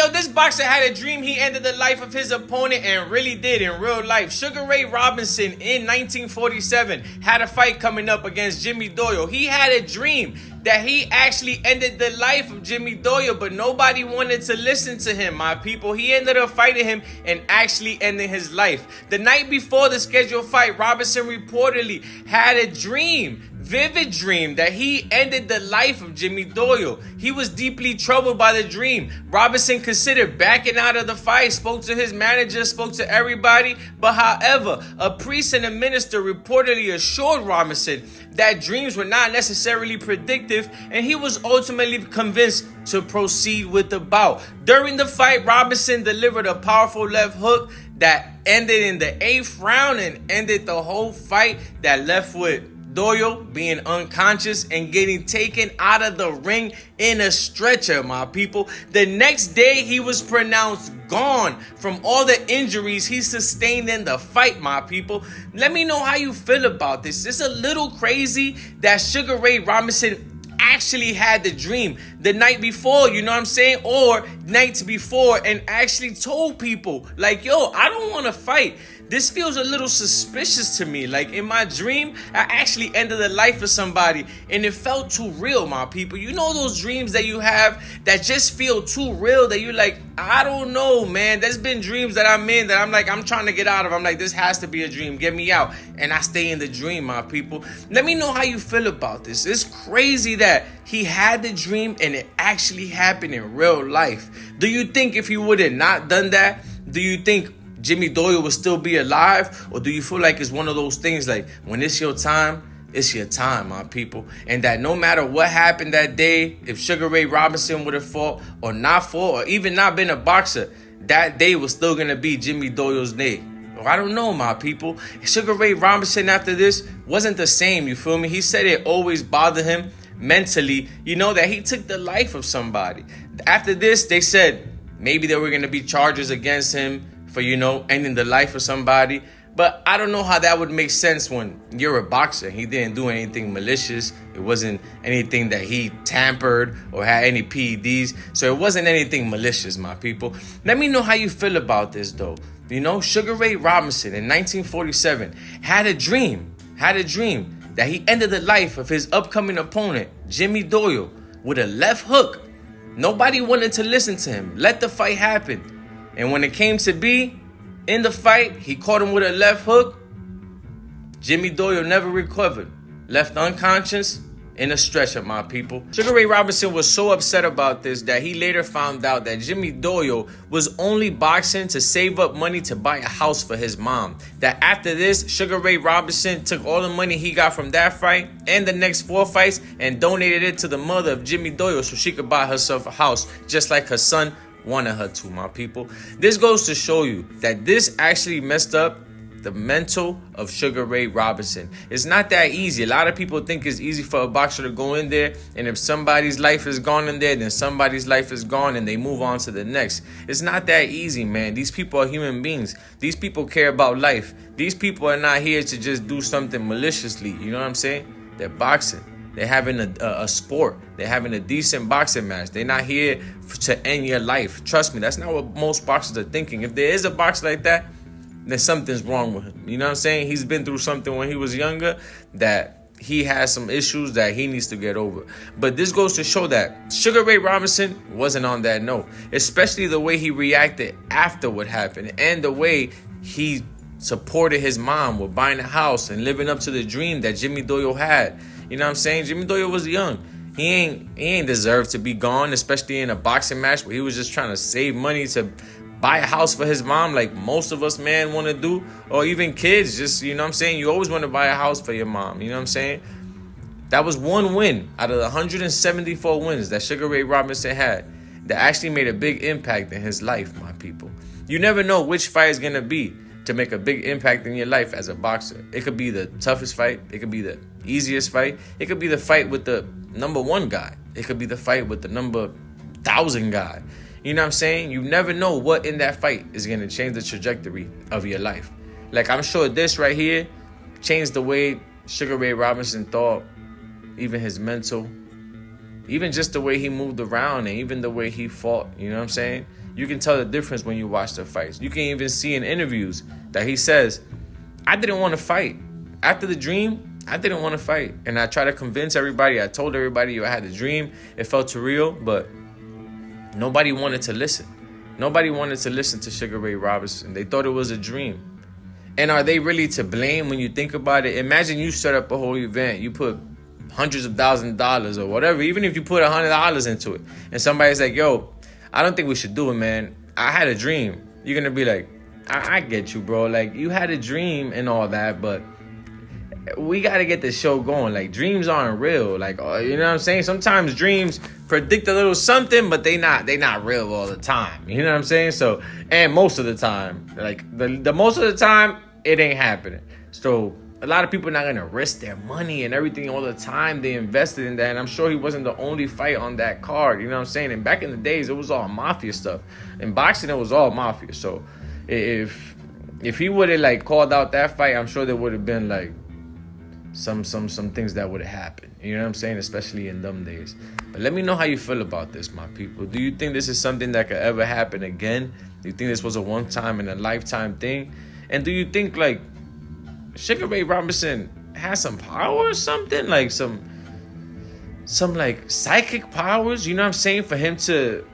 yo, this boxer had a dream he ended the life of his opponent, and really did in real life. Sugar Ray Robinson in 1947 had a fight coming up against Jimmy Doyle. He had a dream that he actually ended the life of Jimmy Doyle, but nobody wanted to listen to him, my people. He ended up fighting him and actually ending his life. The night before the scheduled fight, Robinson reportedly had a dream, vivid dream, that he ended the life of Jimmy Doyle. He was deeply troubled by the dream. Robinson considered backing out of the fight, spoke to his manager, spoke to everybody. But however, a priest and a minister reportedly assured Robinson that dreams were not necessarily predictive, and he was ultimately convinced to proceed with the bout. During the fight, Robinson delivered a powerful left hook that ended in the 8th round and ended the whole fight, that left with Doyle being unconscious and getting taken out of the ring in a stretcher, my people. The next day, he was pronounced gone from all the injuries he sustained in the fight, my people. Let me know how you feel about this. It's a little crazy that Sugar Ray Robinson actually had the dream the night before, you know what I'm saying, or nights before, and actually told people, like, yo, I don't want to fight. This feels a little suspicious to me. Like, in my dream, I actually ended the life of somebody, and it felt too real, my people. You know those dreams that you have that just feel too real, that you're like, I don't know, man. There's been dreams that I'm in that I'm like, I'm trying to get out of. I'm like, this has to be a dream. Get me out. And I stay in the dream, my people. Let me know how you feel about this. It's crazy that he had the dream and it actually happened in real life. Do you think if he would have not done that, do you think Jimmy Doyle would still be alive? Or do you feel like it's one of those things like, when it's your time, it's your time, my people? And that no matter what happened that day, if Sugar Ray Robinson would have fought or not fought or even not been a boxer, that day was still going to be Jimmy Doyle's day. I don't know, my people. Sugar Ray Robinson after this wasn't the same, you feel me? He said it always bothered him mentally, you know, that he took the life of somebody. After this, they said maybe there were going to be charges against him for, you know, ending the life of somebody. But I don't know how that would make sense when you're a boxer. He didn't do anything malicious. It wasn't anything that he tampered or had any PEDs. So it wasn't anything malicious, my people. Let me know how you feel about this, though. You know, Sugar Ray Robinson in 1947 had a dream that he ended the life of his upcoming opponent, Jimmy Doyle, with a left hook. Nobody wanted to listen to him. Let the fight happen. And when it came to be in the fight, he caught him with a left hook. Jimmy Doyle never recovered. Left unconscious in a stretcher, my people. Sugar Ray Robinson was so upset about this that he later found out that Jimmy Doyle was only boxing to save up money to buy a house for his mom. That after this, Sugar Ray Robinson took all the money he got from that fight and the next 4 fights and donated it to the mother of Jimmy Doyle so she could buy herself a house, just like her son wanted her to, my people. This goes to show you that this actually messed up the mental of Sugar Ray Robinson. It's not that easy. A lot of people think it's easy for a boxer to go in there, and if somebody's life is gone in there, then somebody's life is gone and they move on to the next. It's not that easy, man. These people are human beings. These people care about life. These people are not here to just do something maliciously. You know what I'm saying? They're boxing. They're having a sport. They're having a decent boxing match. They're not here to end your life. Trust me, that's not what most boxers are thinking. If there is a boxer like that, then something's wrong with him. You know what I'm saying? He's been through something when he was younger that he has some issues that he needs to get over. But this goes to show that Sugar Ray Robinson wasn't on that note, especially the way he reacted after what happened and the way he supported his mom with buying a house and living up to the dream that Jimmy Doyle had. You know what I'm saying? Jimmy Doyle was young. He ain't deserved to be gone, especially in a boxing match where he was just trying to save money to buy a house for his mom, like most of us man want to do, or even kids. Just, you know what I'm saying? You always want to buy a house for your mom. You know what I'm saying? That was one win out of the 174 wins that Sugar Ray Robinson had that actually made a big impact in his life, my people. You never know which fight is going to be to make a big impact in your life as a boxer. It could be the toughest fight. It could be the easiest fight. It could be the fight with the number 1 guy. It could be the fight with the number 1,000 guy. You know what I'm saying? You never know what in that fight is going to change the trajectory of your life. Like, I'm sure this right here changed the way Sugar Ray Robinson thought, even his mental, even just the way he moved around and even the way he fought. You know what I'm saying? You can tell the difference when you watch the fights. You can even see in interviews that he says, I didn't want to fight. After the dream, I didn't want to fight. And I tried to convince everybody. I told everybody I had the dream. It felt too real, but nobody wanted to listen. Nobody wanted to listen to Sugar Ray Robinson. They thought it was a dream. And are they really to blame when you think about it? Imagine you set up a whole event. You put hundreds of thousands of dollars or whatever, even if you put $100 into it. And somebody's like, yo, I don't think we should do it, man. I had a dream. You're going to be like, I get you, bro. Like, you had a dream and all that, but we got to get the show going. Like, dreams aren't real. Like, you know what I'm saying? Sometimes dreams predict a little something, but they not real all the time. You know what I'm saying? So, and most of the time, like the most of the time, it ain't happening. So a lot of people are not going to risk their money and everything all the time they invested in that. And I'm sure he wasn't the only fight on that card. You know what I'm saying? And back in the days, it was all mafia stuff. In boxing, it was all mafia. So if he would have like called out that fight, I'm sure there would have been like some things that would have happened. You know what I'm saying? Especially in them days. But let me know how you feel about this, my people. Do you think this is something that could ever happen again? Do you think this was a one-time in a lifetime thing? And do you think like Sugar Ray Robinson has some power or something? Like some like psychic powers, you know what I'm saying? For him to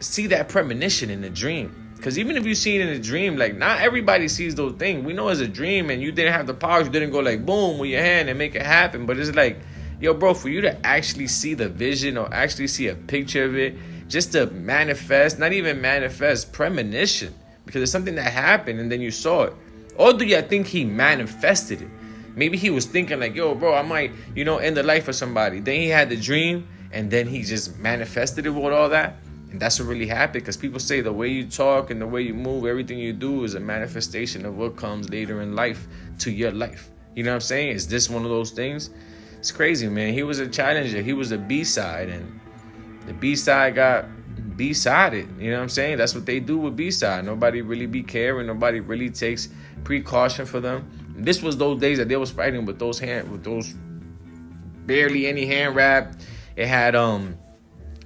see that premonition in a dream. Because even if you see it in a dream, like not everybody sees those things. We know it's a dream and you didn't have the powers. You didn't go like boom with your hand and make it happen. But it's like, yo, bro, for you to actually see the vision or actually see a picture of it, just to manifest, not even manifest, premonition. Because it's something that happened and then you saw it. Or do you think he manifested it? Maybe he was thinking like, yo, bro, I might, end the life of somebody. Then he had the dream and then he just manifested it with all that. And that's what really happened, because people say the way you talk and the way you move, everything you do is a manifestation of what comes later in life to your life. You know what I'm saying? Is this one of those things? It's crazy, man. He was a challenger. He was a B-side, and the B-side got B-sided. You know what I'm saying? That's what they do with B-side. Nobody really be caring. Nobody really takes precaution for them. And this was those days that they was fighting with those barely any hand wrap. It had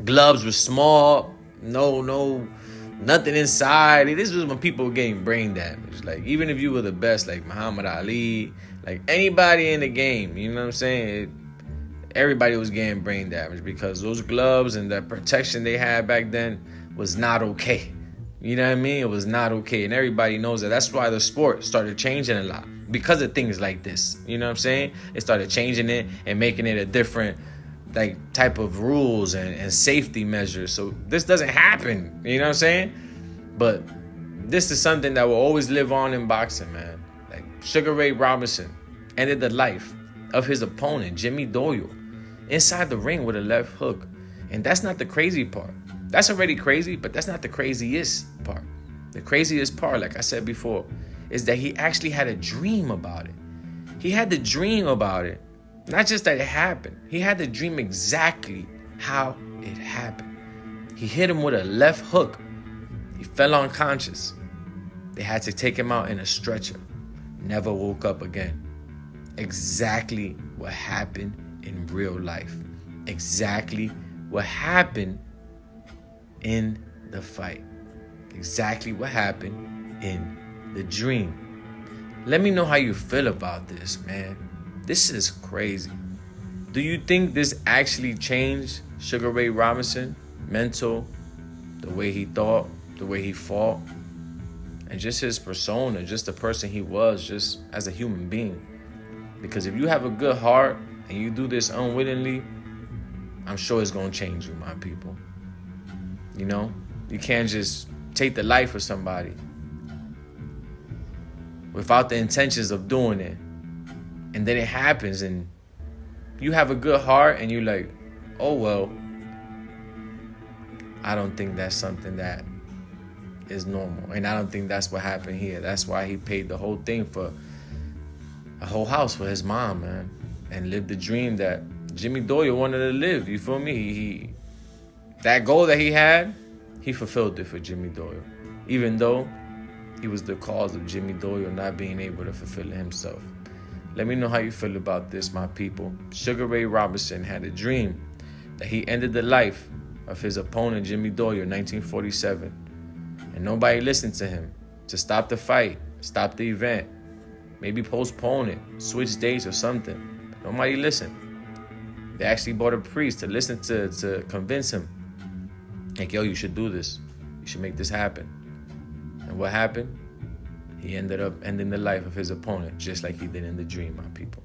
gloves were small, nothing inside. This was when people were getting brain damage. Like, even if you were the best, like Muhammad Ali, like anybody in the game, you know what I'm saying? Everybody was getting brain damage because those gloves and the protection they had back then was not okay. You know what I mean? It was not okay. And everybody knows that. That's why the sport started changing a lot, because of things like this. You know what I'm saying? It started changing it and making it a different like type of rules and safety measures. So this doesn't happen, you know what I'm saying? But this is something that will always live on in boxing, man. Like Sugar Ray Robinson ended the life of his opponent, Jimmy Doyle, inside the ring with a left hook. And that's not the crazy part. That's already crazy, but that's not the craziest part. The craziest part, like I said before, is that he actually had a dream about it. He had the dream about it. Not just that it happened. He had to dream exactly how it happened. He hit him with a left hook. He fell unconscious. They had to take him out in a stretcher. Never woke up again. Exactly what happened in real life. Exactly what happened in the fight. Exactly what happened in the dream. Let me know how you feel about this, man. This is crazy. Do you think this actually changed Sugar Ray Robinson? Mental, the way he thought, the way he fought, and just his persona, just the person he was, just as a human being. Because if you have a good heart and you do this unwittingly, I'm sure it's going to change you, my people. You can't just take the life of somebody without the intentions of doing it. And then it happens and you have a good heart and you're like, oh, well, I don't think that's something that is normal. And I don't think that's what happened here. That's why he paid the whole thing for a whole house for his mom, man. And lived the dream that Jimmy Doyle wanted to live. You feel me? He that goal that he had, he fulfilled it for Jimmy Doyle. Even though he was the cause of Jimmy Doyle not being able to fulfill it himself. Let me know how you feel about this, my people. Sugar Ray Robinson had a dream that he ended the life of his opponent, Jimmy Doyle, in 1947. And nobody listened to him to stop the fight, stop the event, maybe postpone it, switch dates or something. Nobody listened. They actually brought a priest to listen to convince him. Like, yo, you should do this. You should make this happen. And what happened? He ended up ending the life of his opponent, just like he did in the dream, my people.